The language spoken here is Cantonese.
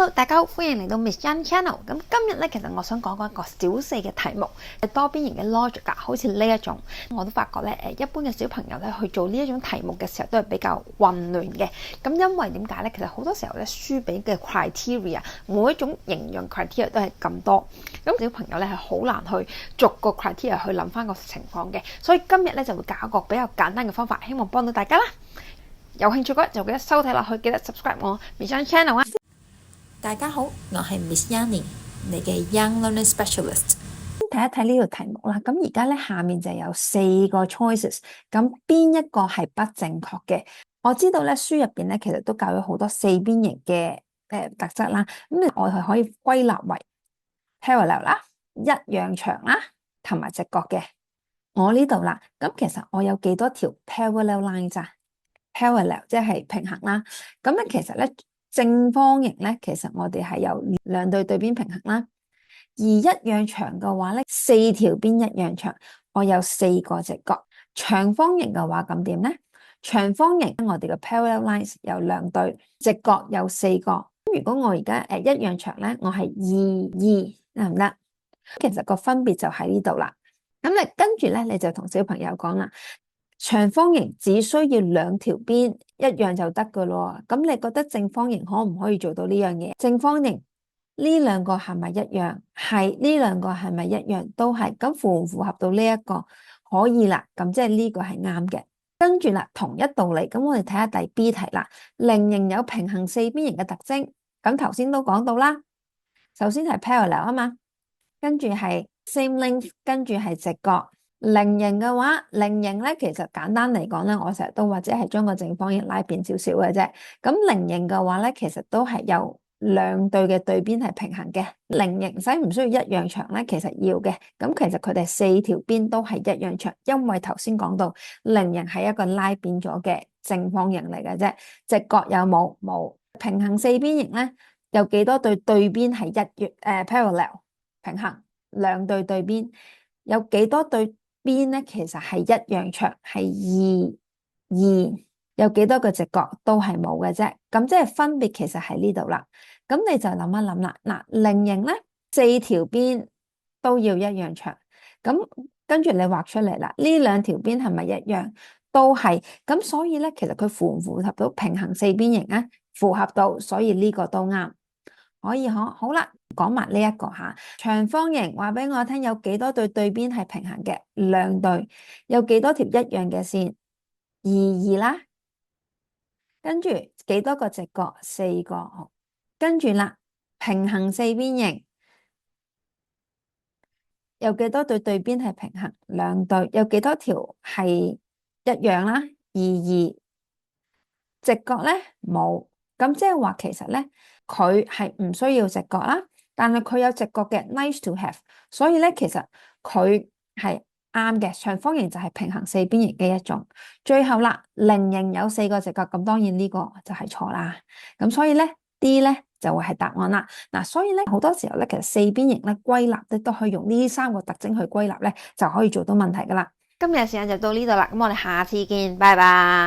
Hello， 大家好，歡迎嚟到 Miss Yang Channel。咁今日咧，其實我想講一個小四嘅題目，係多邊形嘅 logic 啊，好似呢一種，我都發覺咧，一般嘅小朋友咧去做呢一種題目嘅時候，都係比較混亂嘅。咁因為點解咧？其實好多時候咧，書俾嘅 criteria， 每一種形容 criteria 都係咁多，咁小朋友咧係好難去逐個 criteria 去諗翻個情況嘅。所以今日咧就會教一個比較簡單嘅方法，希望幫到大家啦。有興趣嘅就記得收睇落去，記得 subscribe 我 Miss Yang Channel 啊！大家好，我係 Miss Yanni， 你嘅 Young Learning Specialist。睇一睇呢條題目啦，咁而家咧下面就有4個 choices， 咁邊一個係不正確嘅？我知道咧書入邊咧其實都教咗好多四邊形嘅特質啦，咁我係可以歸納為 parallel 啦、一樣長啦同埋直角嘅。我呢度啦，咁其實我有幾多條 parallel lines 啊 ？parallel 即係平衡啦，咁咧其實咧。正方形咧，其實我哋係有兩對對邊平衡啦，而一樣長嘅話咧，4條邊一樣長，我有4個直角。長方形嘅話咁點咧？長方形我哋嘅 parallel lines 有2對，直角有4個。如果我而家一樣長咧，我係2，2得唔得？其實個分別就喺呢度啦。咁你跟住咧，你就同小朋友講啦。長方形只需要2條邊一樣就得噶咯，咁你覺得正方形可唔可以做到呢樣嘢？正方形呢兩個係咪一樣？係，呢兩個係咪一樣？都係，咁符唔符合到呢一個？可以啦，咁即係呢個係啱嘅。跟住啦，同一道理，咁我哋睇下第 B 題啦。菱形有平行四邊形嘅特徵，咁頭先都講到啦。首先係 parallel 啊嘛，跟住係 same length， 跟住係直角。菱形嘅話，菱形咧其實簡單嚟講咧，我成日都或者係將個正方形拉扁少少嘅啫。咁菱形嘅話咧，其實都係有2對嘅對邊係平衡嘅。菱形使唔需要一樣長咧？其實要嘅。咁其實佢哋4條邊都係一樣長，因為頭先講到菱形係一個拉扁咗嘅正方形嚟嘅啫。直角有冇？冇。平行四邊形咧，有幾多對對邊係parallel 平衡？2對對邊，有幾多對邊咧？其實係一樣長，係2，有幾多個直角都係冇嘅啫。咁即係分別其實喺呢度啦。咁你就諗一諗啦。嗱，菱形咧4條邊都要一樣長。咁跟住你畫出嚟啦，呢2條邊係咪一樣？都係。咁所以咧，其實佢符唔符合到平行四邊形啊？符合到，所以呢個都啱。可以可好啦，講埋呢一個吓，長方形話俾我聽有幾多對對邊係平衡嘅？2對，有幾多條一樣嘅線？2啦，跟住幾多個直角？4個，跟住啦，平行四邊形有幾多對對邊係平衡？2對，有幾多條係一樣啦？2，直角咧冇，咁即係話其實咧。佢係唔需要直角啦，但係佢有直角嘅 nice to have， 所以咧其實佢係啱嘅。長方形就係平行四邊形嘅一種。最後啦，菱形有4個直角，咁當然呢個就係錯啦。咁所以咧 D 咧就會係答案啦。嗱，所以咧好多時候咧，其實四邊形咧歸納咧都可以用呢3個特徵去歸納咧，就可以做到問題噶啦。今日嘅時間就到呢度啦，咁我哋下次見，拜拜。